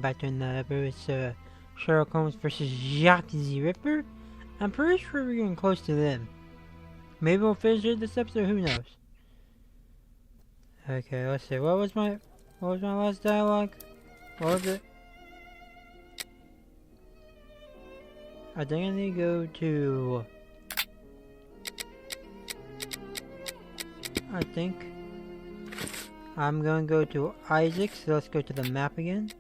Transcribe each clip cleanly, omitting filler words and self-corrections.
back to another episode of Sherlock Holmes versus Jacques the Ripper. I'm pretty sure we're getting close to them. Maybe we'll finish it this episode, who knows? Okay, let's see. What was my last dialogue? What was it? I think I need to go to... I think I'm going to go to Isaac, so let's go to the map again.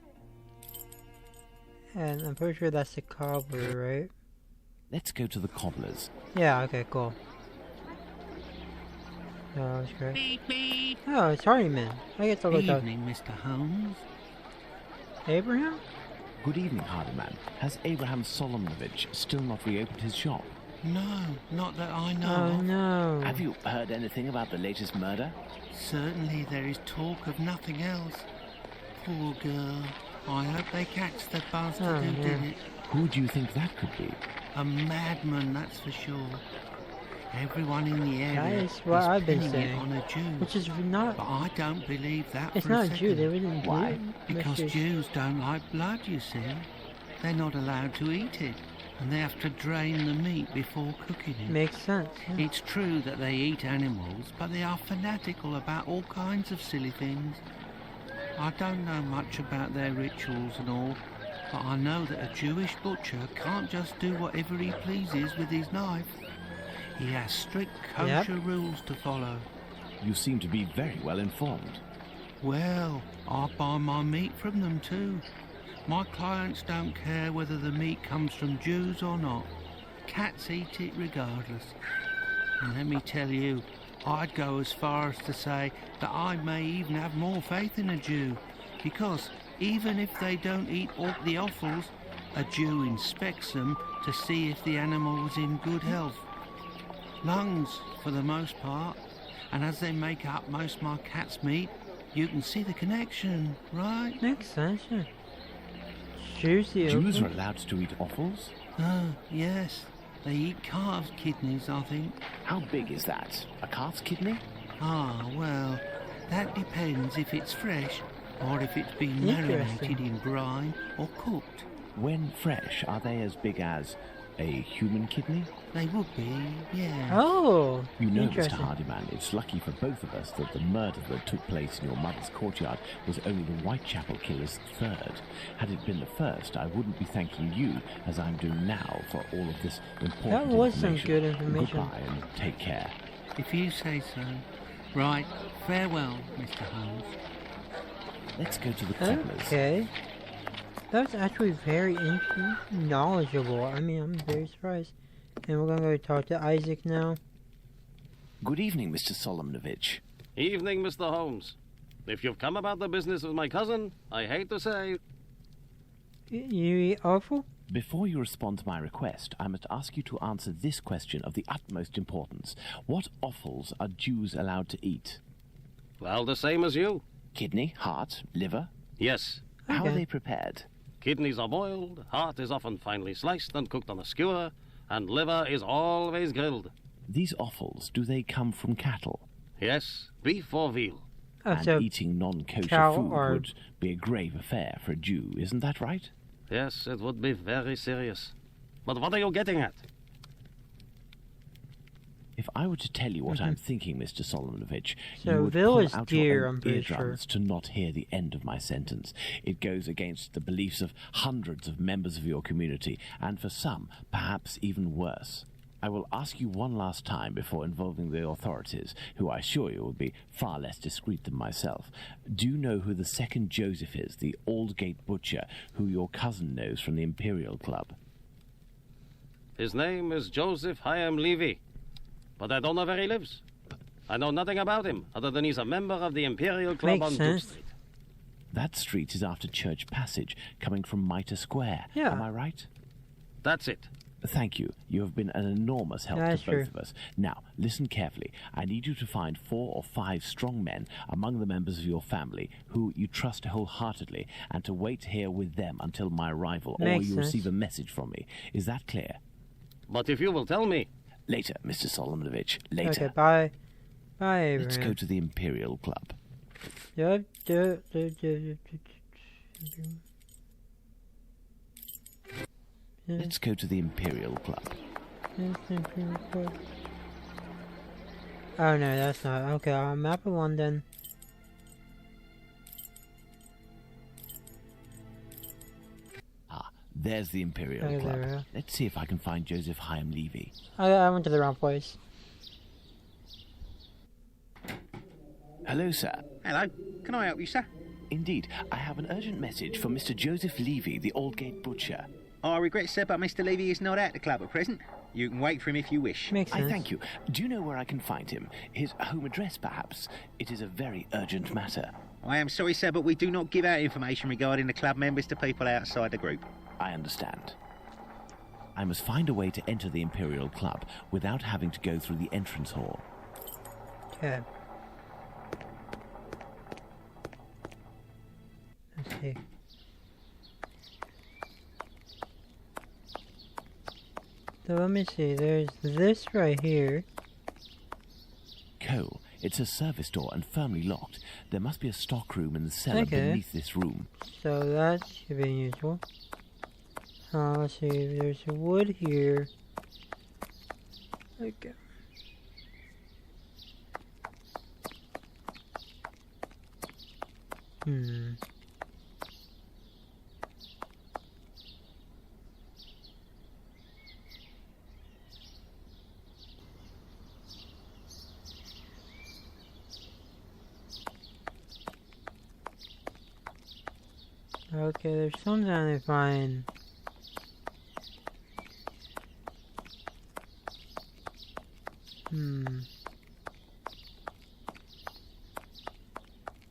And I'm pretty sure that's the Cobbler, right? Let's go to the Cobblers. Yeah, okay, cool. Oh, that's great. Beep, beep. Oh, it's Hardyman. I get to look up. Evening, Mr. Holmes. Abraham? Good evening, Hardyman. Has Abraham Solomonovich still not reopened his shop? No, not that I know Oh, of. no. Have you heard anything about the latest murder? Certainly there is talk of nothing else. Poor girl. I hope they catch the bastard Oh, who yeah. did it. Who do you think that could be? A madman, that's for sure. Everyone in the That area is what I've been pinning it saying. on a Jew. Which is not... But I don't believe that It's for a not a second. Jew, they wouldn't do Why? it. Because Mr. Jews don't like blood, you see. They're not allowed to eat it. And they have to drain the meat before cooking it. Makes sense. Yeah. It's true that they eat animals, but they are fanatical about all kinds of silly things. I don't know much about their rituals and all, but I know that a Jewish butcher can't just do whatever he pleases with his knife. He has strict kosher rules to follow. You seem to be very well informed. Well, I buy my meat from them too. My clients don't care whether the meat comes from Jews or not. Cats eat it regardless. And let me tell you, I'd go as far as to say that I may even have more faith in a Jew, because even if they don't eat all the offals, a Jew inspects them to see if the animal was in good health. Lungs, for the most part, and as they make up most of my cat's meat, you can see the connection, right? Makes sense, yeah. Juicy. Jews are open. allowed to eat offals? Oh, yes. They eat calves' kidneys, I think. How big is that? A calf's kidney? Ah, well, that depends if it's fresh or if it's been Interesting. marinated in brine or cooked. When fresh, are they as big as a human kidney? They would be, yeah. Oh, You know, Mr. interesting. Hardyman, it's lucky for both of us that the murder that took place in your mother's courtyard was only the Whitechapel killer's third. Had it been the first, I wouldn't be thanking you, as I'm doing now, for all of this important That was some information. good information. Goodbye and take care. If you say so. Right, farewell, Mr. Holmes. Let's go to the Cobblers. Okay. That's actually very knowledgeable. I mean, I'm very surprised. And we're gonna go talk to Isaac now. Good evening, Mr. Solomonovich. Evening, Mr. Holmes. If you've come about the business of my cousin, I hate to say... You eat awful? Before you respond to my request, I must ask you to answer this question of the utmost importance. What offals are Jews allowed to eat? Well, the same as you. Kidney, heart, liver? Yes. How are Okay. they prepared? Kidneys are boiled, heart is often finely sliced and cooked on a skewer, and liver is always grilled. These offals, do they come from cattle? Yes, beef or veal. Oh, And so eating non-kosher cow food or- would be a grave affair for a Jew, isn't that right? Yes, it would be very serious. But what are you getting at? If I were to tell you what I'm thinking, Mr. Solomonovich, So you would veal pull is out deer, your own I'm pretty eardrums to not hear the end of my sentence. It goes against the beliefs of hundreds of members of your community, and for some, perhaps even worse. I will ask you one last time before involving the authorities, who I assure you will be far less discreet than myself. Do you know who the second Joseph is, the Aldgate butcher, who your cousin knows from the Imperial Club? His name is Joseph Chaim Levy, but I don't know where he lives. I know nothing about him, other than he's a member of the Imperial Club Makes on Duke sense. Street. That street is after Church Passage, coming from Mitre Square. Yeah. Am I right? That's it. Thank you. You have been an enormous help That's to both true. of us. Now, listen carefully. I need you to find 4 or 5 strong men among the members of your family who you trust wholeheartedly, and to wait here with them until my arrival, or Makes you sense. receive a message from me. Is that clear? But if you will tell me... Later, Mr. Solomonovich. Later. okay, bye. Bye, Abraham. Let's go to the Imperial Club. Let's go to the Imperial Club. Is the Imperial Club? Oh no, that's not. Okay, map of London. Ah, there's the Imperial Oh, Club. there. Let's see if I can find Joseph Hyam Levy. I went to the wrong place. Hello, sir. Hello. Can I help you, sir? Indeed, I have an urgent message for Mr. Joseph Levy, the Aldgate butcher. I regret, sir, but Mr. Levy is not at the club at present. You can wait for him if you wish. Makes sense. I thank you. Do you know where I can find him? His home address, perhaps? It is a very urgent matter. I am sorry, sir, but we do not give out information regarding the club members to people outside the group. I understand. I must find a way to enter the Imperial Club without having to go through the entrance hall. Okay. Let's see. So let me see, there's this right here. Cole, it's a service door and firmly locked. There must be a stock room in the cellar beneath this room. So that should be unusual. Let's see, there's wood here. Okay. Okay, there's something I find.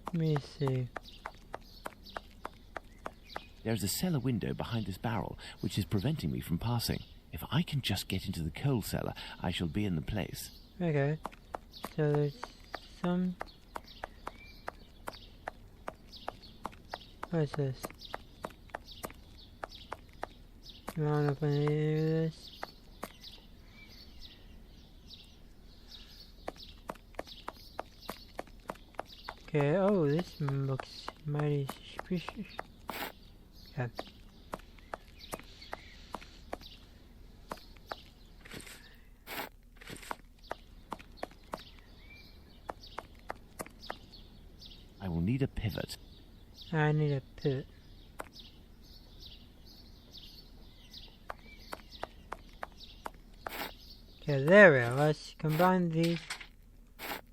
Let me see. There is a cellar window behind this barrel, which is preventing me from passing. If I can just get into the coal cellar, I shall be in the place. Okay. So there's some... What is this? I don't open any of this. Okay, oh, this looks mighty suspicious. Okay. I will need a pivot. I need a pivot. Okay, there we go. Let's combine these.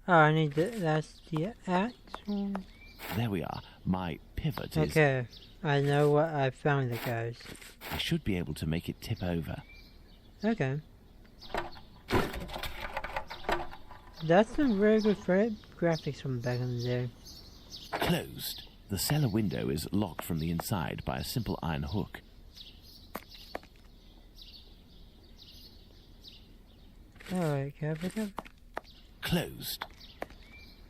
Oh, I need that's the actual. There we are. My pivot is... Okay, I know what I found it, guys. I should be able to make it tip over. Okay. That's some very good graphics from back in the day. Closed. The cellar window is locked from the inside by a simple iron hook. Alright, can I pick up? Closed.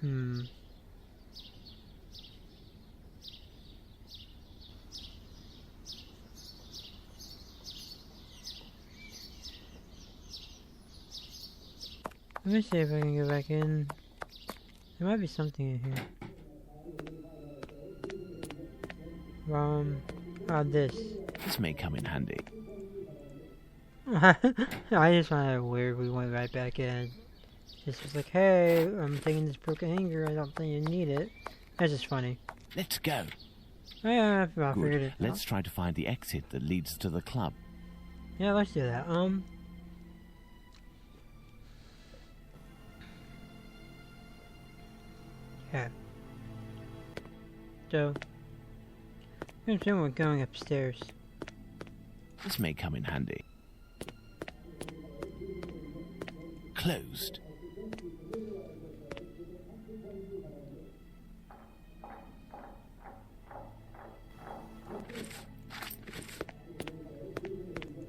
Let me see if I can go back in. There might be something in here. This. This may come in handy. I just found it weird we went right back in. Just was like, hey, I'm taking this broken hanger, I don't think you need it. That's just funny. Let's go. Yeah, I figured Good. it Let's try to find the exit that leads to the club. Yeah, let's do that. Yeah. So, I'm assuming we're going upstairs. This may come in handy. Closed.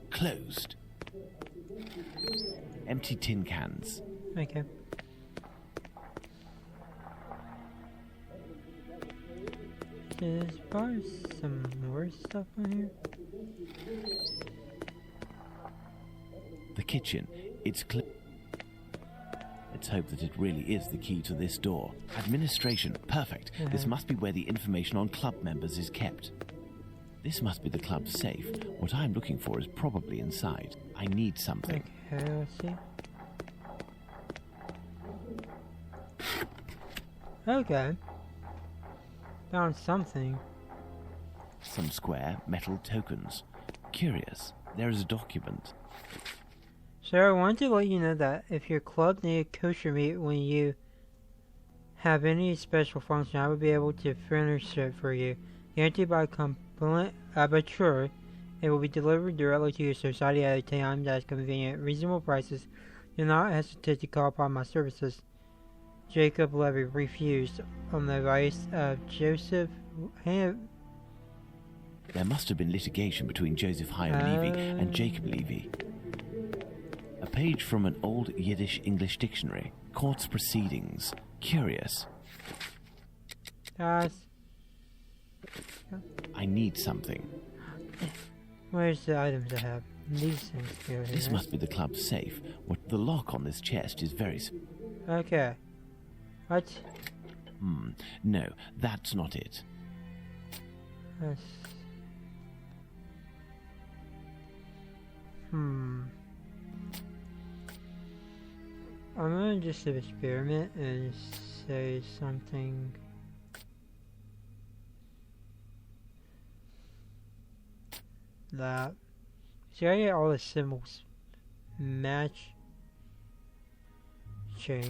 Closed. Empty tin cans. Okay. There's probably some more stuff in here. The kitchen. It's clear. Let's hope that it really is the key to this door. Administration. Perfect. This must be where the information on club members is kept. This must be the club's safe. What I'm looking for is probably inside. I need something. Okay, let's see. Okay. Found something. Some square metal tokens. Curious. There is a document. Sir, I want to let you know that if your club needed kosher meat when you have any special function, I would be able to furnish it for you. Guaranteed by component abattoir, it will be delivered directly to your society at a time that is convenient. Reasonable prices. Do not hesitate to call upon my services. Jacob Levy refused on the advice of Joseph There must have been litigation between Joseph Hyam Levy and Jacob Levy. A page from an old Yiddish English dictionary. Court's proceedings. Curious. Guys. I need something. Where's the items I have? These things here. This must be the club's safe. What the lock on this chest is very... Okay. What? No, that's not it. Yes. I'm gonna just experiment and say something. That. See, I get all the symbols match.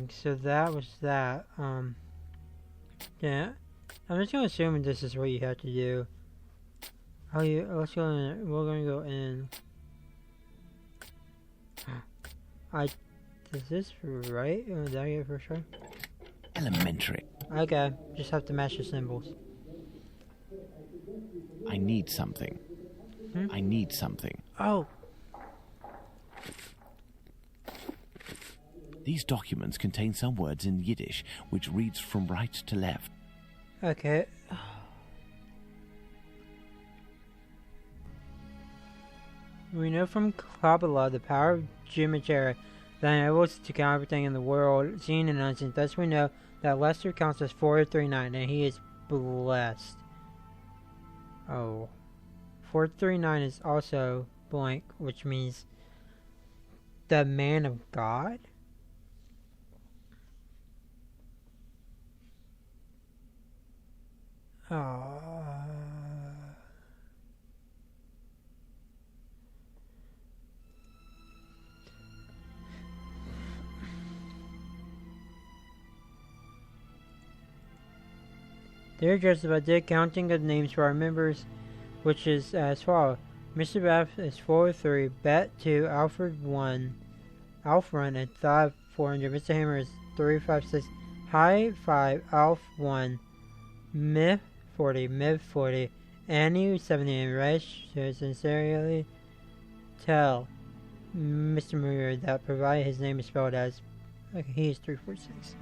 So that was that. Yeah. I'm just gonna assume this is what you have to do. Oh, yeah. Let's go in. We're gonna go in. Is this right? Oh, did I get it for sure? Elementary. Okay, just have to match the symbols. I need something. I need something. Oh! These documents contain some words in Yiddish, which reads from right to left. Okay. We know from Kabbalah the power of Geometer that enables to count everything in the world, seen and unseen. Thus we know that Lester counts as 439 and he is blessed. Oh. 439 is also blank, which means the man of God? Dear Joseph, I did counting of names for our members, which is as follows. Mr. Bath is 403, Bet 2, Alfred 1, Alf Run, and Thrive 400. Mr. Hammer is 356, High 5, Alf 1, Myth 40, Myth 40, Annie 70, and Resh to sincerely tell Mr. Muir that provided his name is spelled as, okay, he is 346.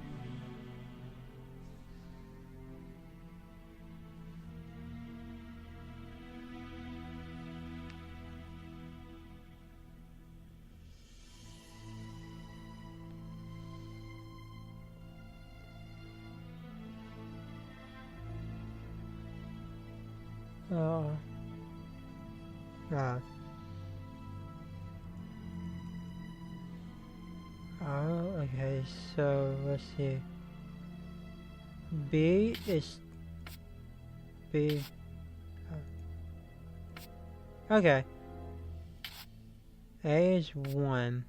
Okay, so let's see. B is B. Okay. A is 1.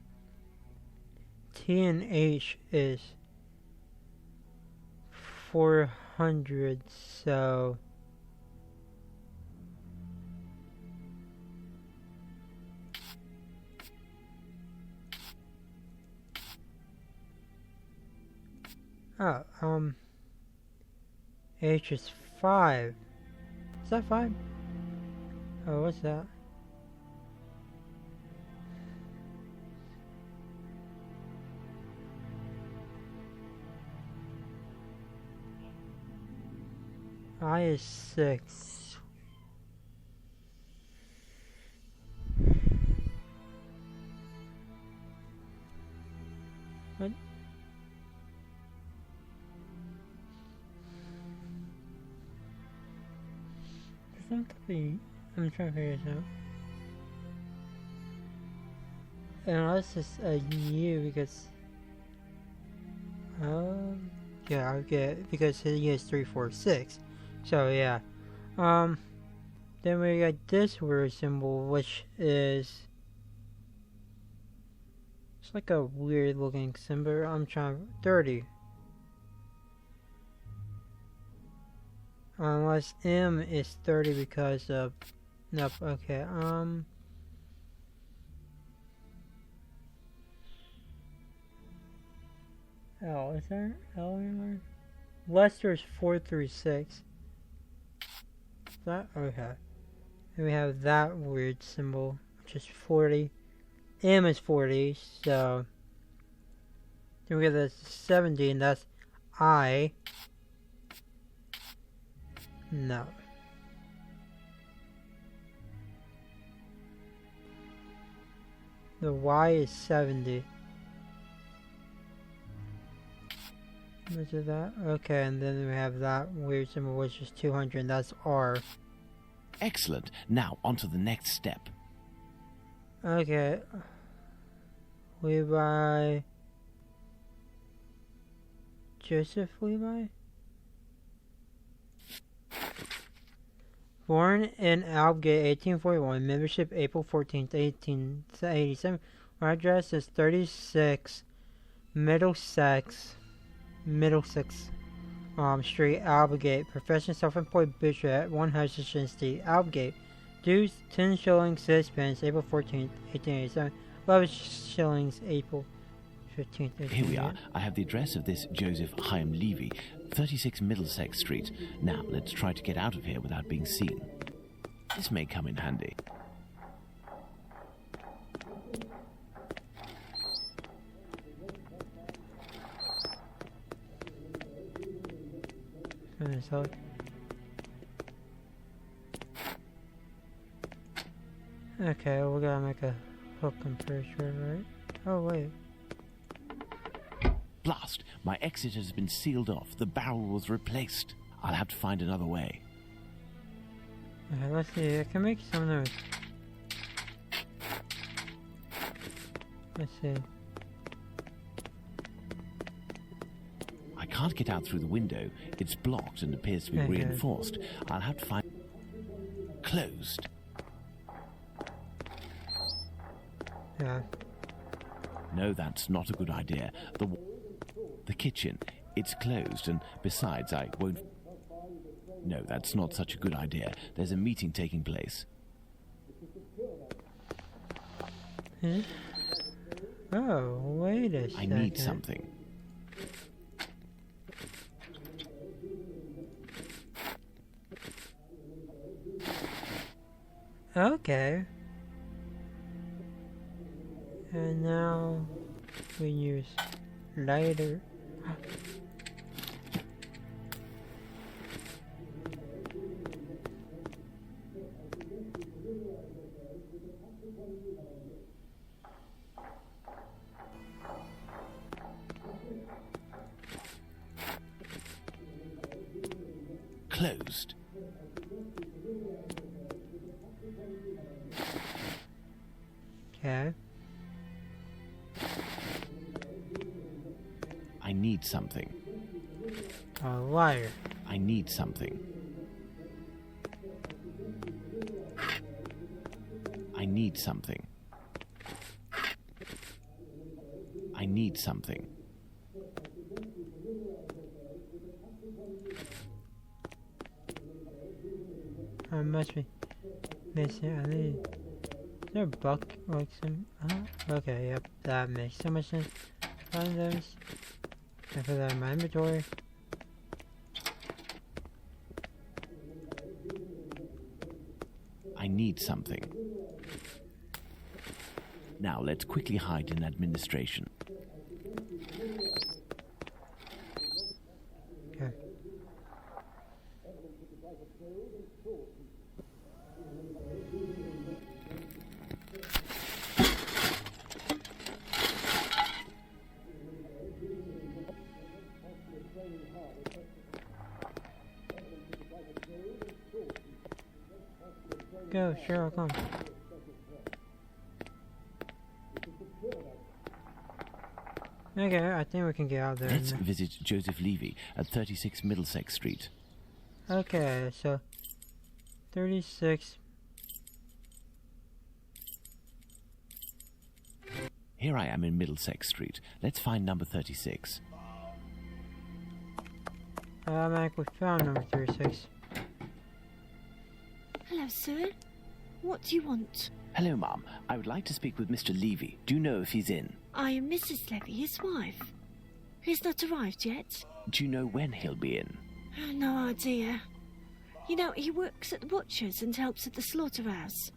T and H is 400, so H is 5. Is that 5? Oh, what's that? I is 6. What? Not be I'm trying to figure this out. Unless it's a U because yeah, I'll get because he is 346. So yeah. Then we got this weird symbol, which is it's like a weird looking symbol. I'm trying 30. Unless M is 30 because of nope. Okay. L is there L anywhere? Lester's 436. Is that okay? And we have that weird symbol, which is 40. M is 40, so then we get the 70, and that's I. No. The Y is 70. Which is that? Okay, and then we have that weird symbol, which is 200, and that's R. Excellent. Now, on to the next step. Okay. Levi. Joseph Levi? Born in Aldgate, 1841. Membership April 14th, 1887. Address is 36 Middlesex Street, Aldgate. Profession self-employed butcher at 1 Hutchinson Street, Aldgate. Dues 10 shillings 6 pence, April 14th, 1887. 11 shillings, April 15th, 1888. Here we are. I have the address of this Joseph Hyam Levy, 36 Middlesex Street. Now, let's try to get out of here without being seen. This may come in handy. Okay, we gotta make a hook, I'm pretty sure, right? Oh, wait. Blast! My exit has been sealed off. The barrel was replaced. I'll have to find another way. Okay, let's see. I can make some noise. Let's see. I can't get out through the window. It's blocked and appears to be reinforced. I'll have to find... Closed. Yeah. No, that's not a good idea. The kitchen, it's closed, and besides, I won't... No, that's not such a good idea. There's a meeting taking place. Oh, wait a second. I need something. Okay. And now we use lighter. Closed. Okay. I need something. A lighter. I need something. I need something. I need something. I must be missing. I need. Is there a buck like some? Okay, yep, that makes so much sense. Find those. I put that in my inventory. I need something. Now let's quickly hide in administration. Okay. Go, Sherlock Holmes. Okay, I think we can get out there. Let's visit Joseph Levy at 36 Middlesex Street. Okay, so 36. Here I am in Middlesex Street. Let's find number 36. Automatically found number 36. Hello, sir. What do you want? Hello, Ma'am. I would like to speak with Mr. Levy. Do you know if he's in? I am Mrs. Levy, his wife. He's not arrived yet. Do you know when he'll be in? No idea. You know, he works at the butcher's and helps at the slaughterhouse.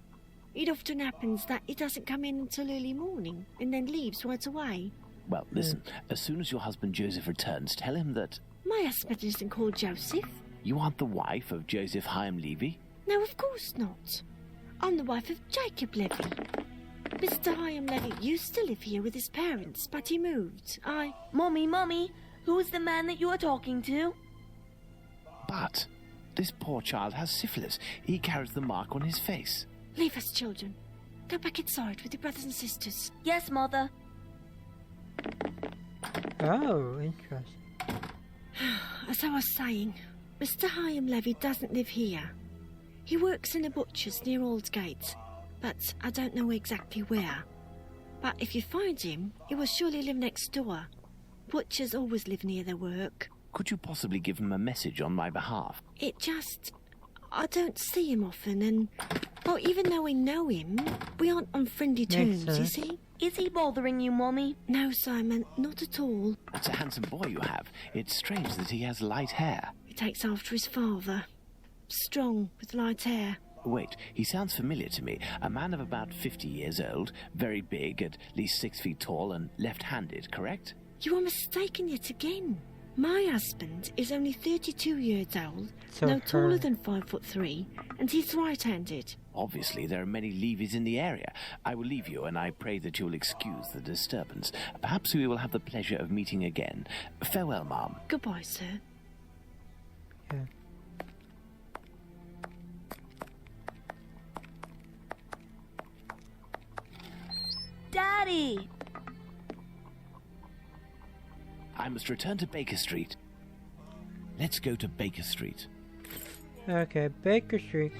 It often happens that he doesn't come in until early morning and then leaves right away. Well, listen. As soon as your husband Joseph returns, tell him that... My husband isn't called Joseph. You aren't the wife of Joseph Hyam Levy? No, of course not. I'm the wife of Jacob Levy. Mr. Hyam Levy used to live here with his parents, but he moved. Mommy, who's the man that you are talking to? But this poor child has syphilis. He carries the mark on his face. Leave us, children. Go back inside with your brothers and sisters. Yes, Mother. Oh, interesting. As I was saying, Mr. Hyam Levy doesn't live here. He works in a butcher's near Aldgate, but I don't know exactly where. But if you find him, he will surely live next door. Butchers always live near their work. Could you possibly give him a message on my behalf? I don't see him often, and... Well, even though we know him, we aren't on friendly terms, you see? Is he bothering you, Mommy? No, Simon, not at all. It's a handsome boy you have. It's strange that he has light hair. He takes after his father. Strong, with light hair. Wait, he sounds familiar to me. A man of about 50 years old, very big, at least 6 feet tall, and left-handed, correct? You are mistaken yet again. My husband is only 32 years old, So no taller her- than 5'3", and he's right-handed. Obviously, there are many Levys in the area. I will leave you, and I pray that you'll excuse the disturbance. Perhaps we will have the pleasure of meeting again. Farewell, Ma'am. Goodbye, sir. Yeah. Daddy! I must return to Baker Street. Let's go to Baker Street. Okay, Baker Street.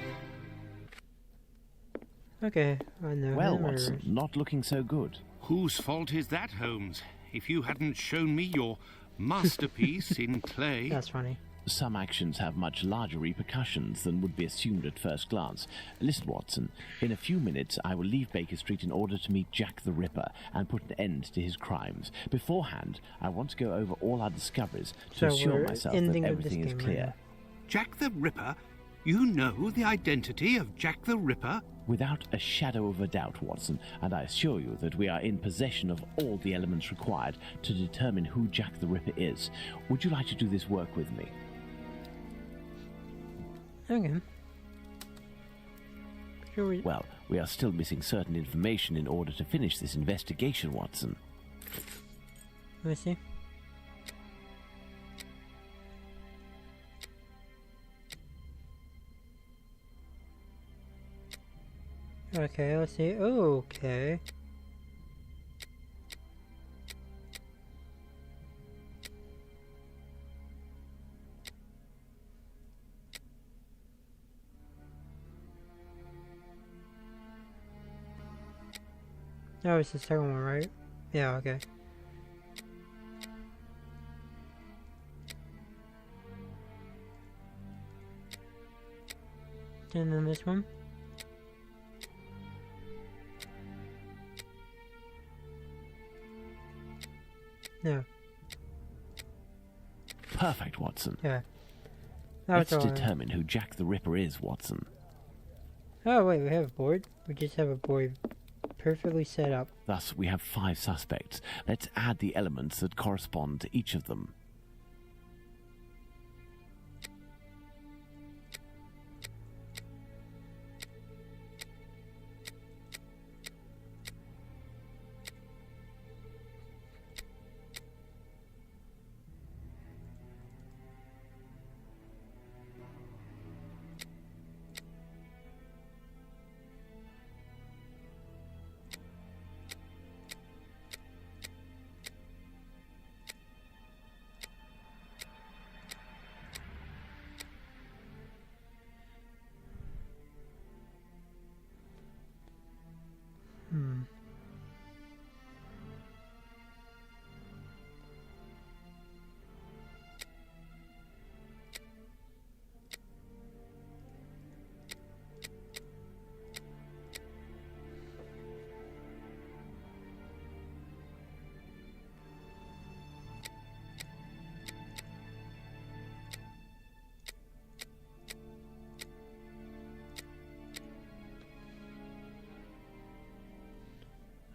Okay, I know. Well, him, Watson, not looking so good. Whose fault is that, Holmes? If you hadn't shown me your masterpiece in clay... That's funny. Some actions have much larger repercussions than would be assumed at first glance. Listen, Watson, in a few minutes I will leave Baker Street in order to meet Jack the Ripper and put an end to his crimes. Beforehand, I want to go over all our discoveries to So assure we're myself that ending of this everything is game right clear. now. Jack the Ripper? You know the identity of Jack the Ripper? Without a shadow of a doubt, Watson, and I assure you that we are in possession of all the elements required to determine who Jack the Ripper is. Would you like to do this work with me? Okay. Sure we... Well, we are still missing certain information in order to finish this investigation, Watson. Let me see. Okay, let's see. Okay. Oh, it's the second one, right? Yeah, okay. And then this one. No. Perfect, Watson. Yeah. That was Let's all. determine who Jack the Ripper is, Watson. Oh wait, we have a board. We just have a board perfectly set up. Thus, we have 5 suspects. Let's add the elements that correspond to each of them.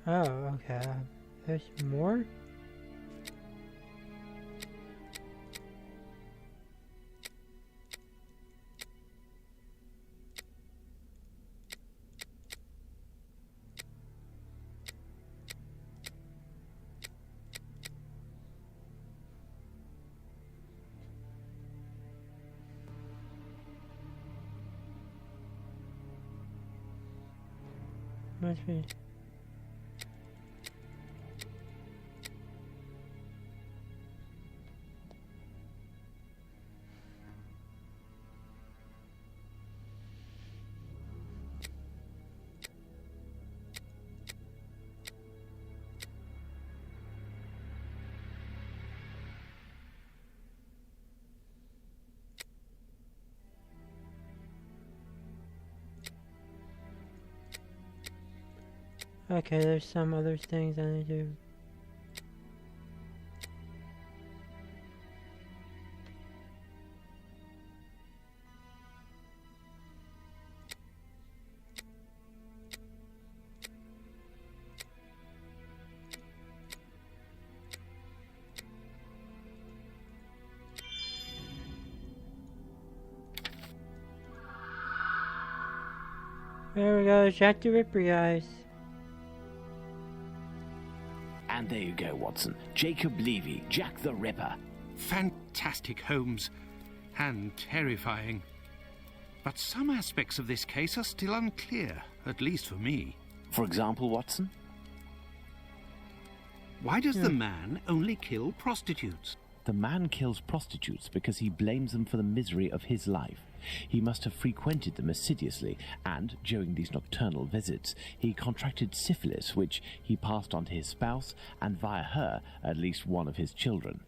Oh, okay. There's more? Must be. Okay, there's some other things I need to. There we go, Jack the Ripper, guys. And there you go, Watson. Jacob Levy, Jack the Ripper. Fantastic, Holmes. And terrifying. But some aspects of this case are still unclear, at least for me. For example, Watson? Why does the man only kill prostitutes? The man kills prostitutes because he blames them for the misery of his life. He must have frequented them assiduously, and during these nocturnal visits he contracted syphilis, which he passed on to his spouse, and via her at least one of his children.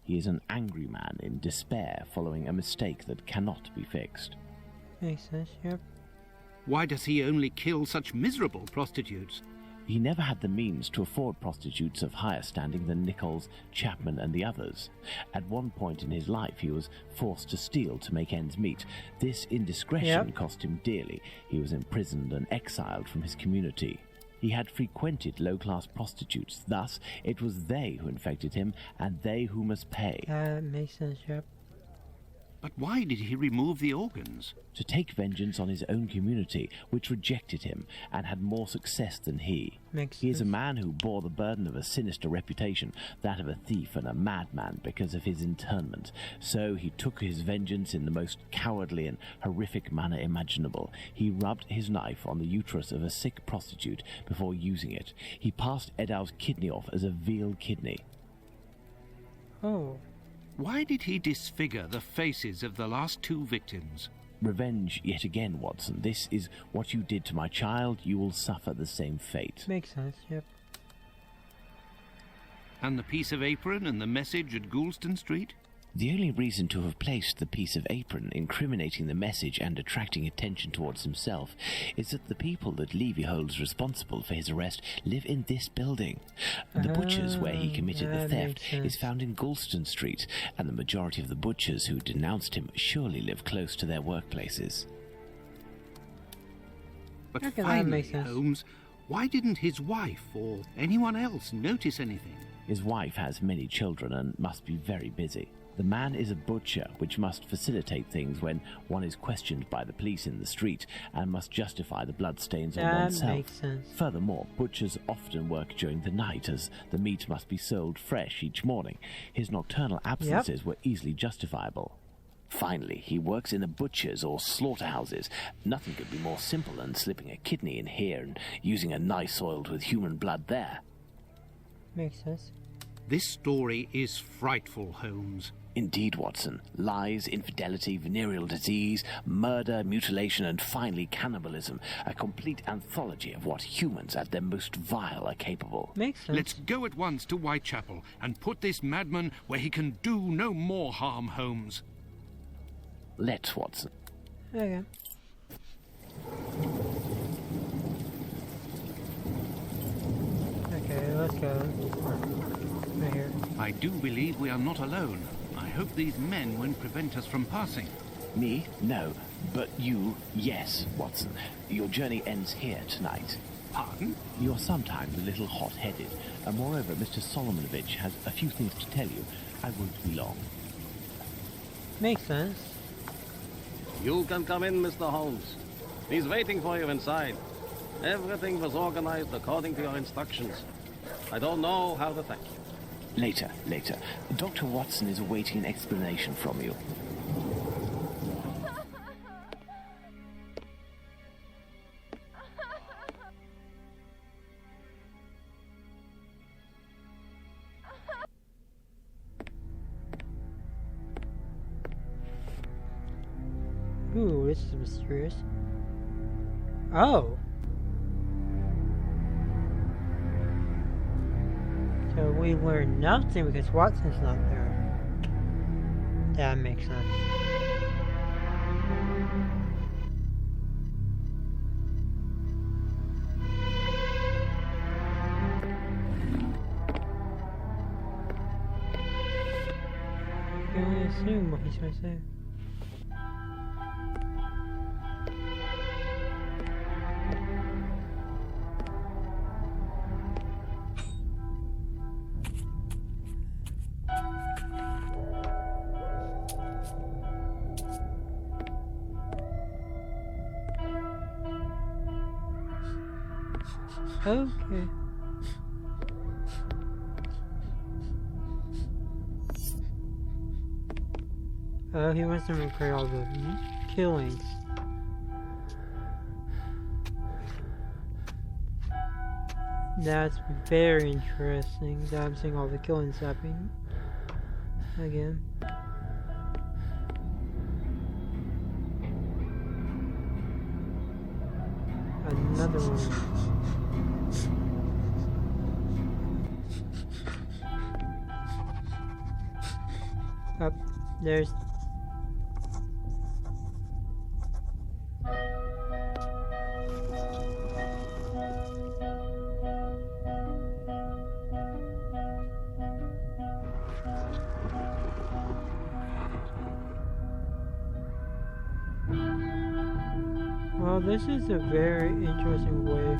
He is an angry man in despair following a mistake that cannot be fixed. Makes sense, yep. Why does he only kill such miserable prostitutes? He never had the means to afford prostitutes of higher standing than Nichols, Chapman and the others. At one point in his life he was forced to steal to make ends meet. This indiscretion cost him dearly. He was imprisoned and exiled from his community. He had frequented low-class prostitutes, thus it was they who infected him and they who must pay. That makes sense, yep. But why did he remove the organs? To take vengeance on his own community, which rejected him and had more success than he. Makes He is a sense. man who bore the burden of a sinister reputation, that of a thief and a madman, because of his internment. So he took his vengeance in the most cowardly and horrific manner imaginable. He rubbed his knife on the uterus of a sick prostitute before using it. He passed Edow's kidney off as a veal kidney. Oh. Why did he disfigure the faces of the last two victims? Revenge yet again, Watson. This is what you did to my child. You will suffer the same fate. Makes sense, yep. And the piece of apron and the message at Goulston Street? The only reason to have placed the piece of apron incriminating the message and attracting attention towards himself is that the people that Levy holds responsible for his arrest live in this building. The butcher's where he committed the that theft makes sense. is found in Goulston Street, and the majority of the butchers who denounced him surely live close to their workplaces. But Okay, that finally, makes sense. Holmes, why didn't his wife or anyone else notice anything? His wife has many children and must be very busy. The man is a butcher, which must facilitate things when one is questioned by the police in the street and must justify the bloodstains on That oneself. makes sense. Furthermore, butchers often work during the night as the meat must be sold fresh each morning. His nocturnal absences were easily justifiable. Finally, he works in the butchers or slaughterhouses. Nothing could be more simple than slipping a kidney in here and using a knife soiled with human blood there. Makes sense. This story is frightful, Holmes. Indeed, Watson. Lies, infidelity, venereal disease, murder, mutilation, and finally cannibalism. A complete anthology of what humans at their most vile are capable. Makes sense. Let's go at once to Whitechapel and put this madman where he can do no more harm, Holmes. Let's, Watson. Okay. Okay, let's go. Right here. I do believe we are not alone. I hope these men won't prevent us from passing. Me? No. But you, yes, Watson. Your journey ends here tonight. Pardon? You're sometimes a little hot-headed, and moreover, Mr. Solomonovich has a few things to tell you. I won't be long. Makes sense. You can come in, Mr. Holmes. He's waiting for you inside. Everything was organized according to your instructions. I don't know how to thank you. Later. Dr. Watson is awaiting an explanation from you. Ooh, this is mysterious. Oh! So we learn nothing because Watson's not there. That makes sense. You can only assume what he's going to say. Okay. He wants to record all the killings. That's very interesting that I'm seeing all the killings happening again. Another one. Up there's well, this is a very interesting way.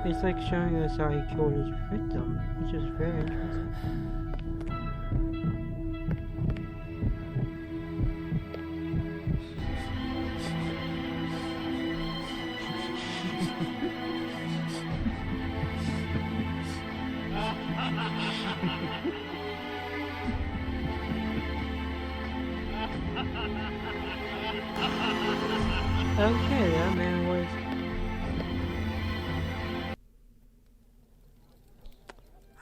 It's like showing us how he killed his victim, which is very interesting. Okay, that man was...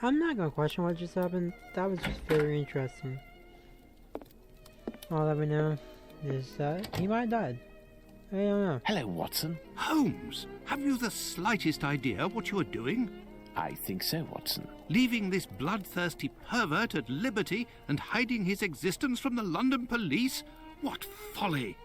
I'm not gonna question what just happened. That was just very interesting. All that we know is that he might have died. I don't know. Hello, Watson. Holmes, have you the slightest idea what you are doing? I think so, Watson. Leaving this bloodthirsty pervert at liberty and hiding his existence from the London police? What folly!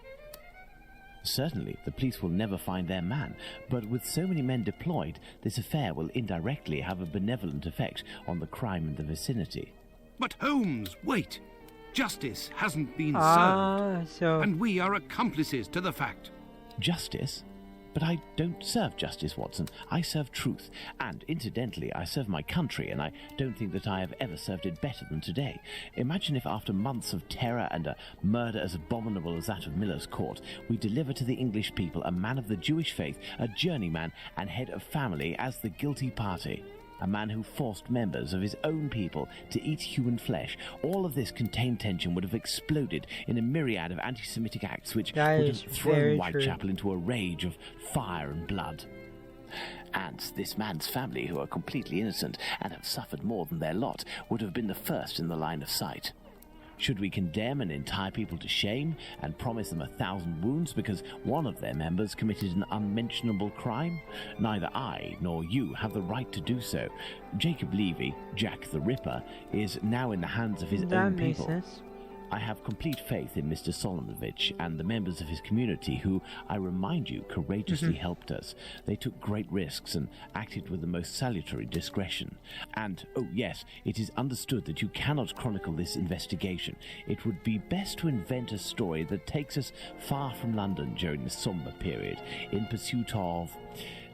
Certainly, the police will never find their man, but with so many men deployed, this affair will indirectly have a benevolent effect on the crime in the vicinity. But Holmes, wait! Justice hasn't been served, and we are accomplices to the fact. Justice? But I don't serve justice, Watson. I serve truth, and incidentally, I serve my country, and I don't think that I have ever served it better than today. Imagine if after months of terror and a murder as abominable as that of Miller's Court, we deliver to the English people a man of the Jewish faith, a journeyman and head of family as the guilty party. A man who forced members of his own people to eat human flesh. All of this contained tension would have exploded in a myriad of anti-Semitic acts which would have thrown Whitechapel into a rage of fire and blood. And this man's family, who are completely innocent and have suffered more than their lot, would have been the first in the line of sight. Should we condemn an entire people to shame and promise them 1,000 wounds because one of their members committed an unmentionable crime? Neither I nor you have the right to do so. Jacob Levy, Jack the Ripper, is now in the hands of his own people. That makes sense. I have complete faith in Mr. Solomonovich and the members of his community who, I remind you, courageously helped us. They took great risks and acted with the most salutary discretion. And, oh yes, it is understood that you cannot chronicle this investigation. It would be best to invent a story that takes us far from London during the sombre period, in pursuit of,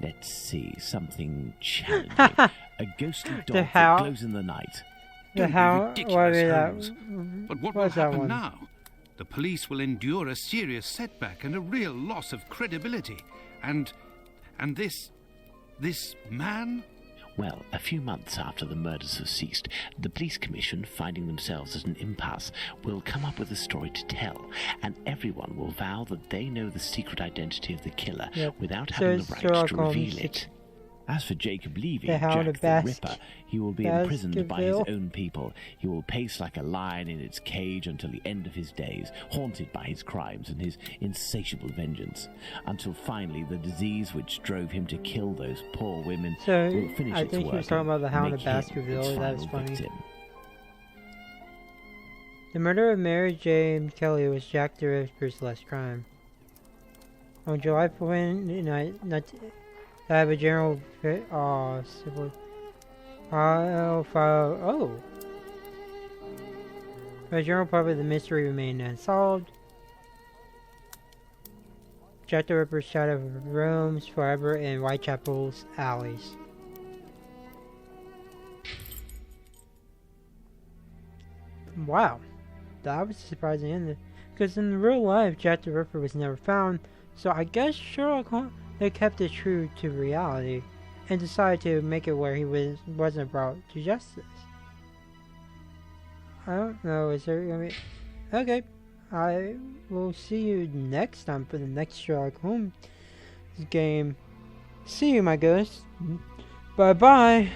let's see, something challenging. A ghostly dog that glows in the night. Don't be ridiculous, Holmes. But what will happen one? now? The police will endure a serious setback and a real loss of credibility. And this man? Well, a few months after the murders have ceased, the police commission, finding themselves at an impasse, will come up with a story to tell, and everyone will vow that they know the secret identity of the killer without having the right Sherlock to Holmes reveal it. As for Jacob Levy, the Jack the Ripper, he will be imprisoned by his Baskerville. own people. He will pace like a lion in its cage until the end of his days, haunted by his crimes and his insatiable vengeance, until finally the disease which drove him to kill those poor women So, will finish I its think he work was talking about the and Hound make of him its Baskerville. That was final funny. victim. The murder of Mary Jane Kelly was Jack the Ripper's last crime. On July 4th, I have a general civil file. The general part of the mystery remained unsolved. Jack the Ripper shadow roams forever in Whitechapel's alleys. Wow, that was a surprising ending. Because in real life, Jack the Ripper was never found. So I guess Sherlock Holmes, they kept it true to reality and decided to make it where he wasn't brought to justice. I don't know, is there gonna be... Okay, I will see you next time for the next Sherlock Holmes game. See you, my ghost. Bye-bye.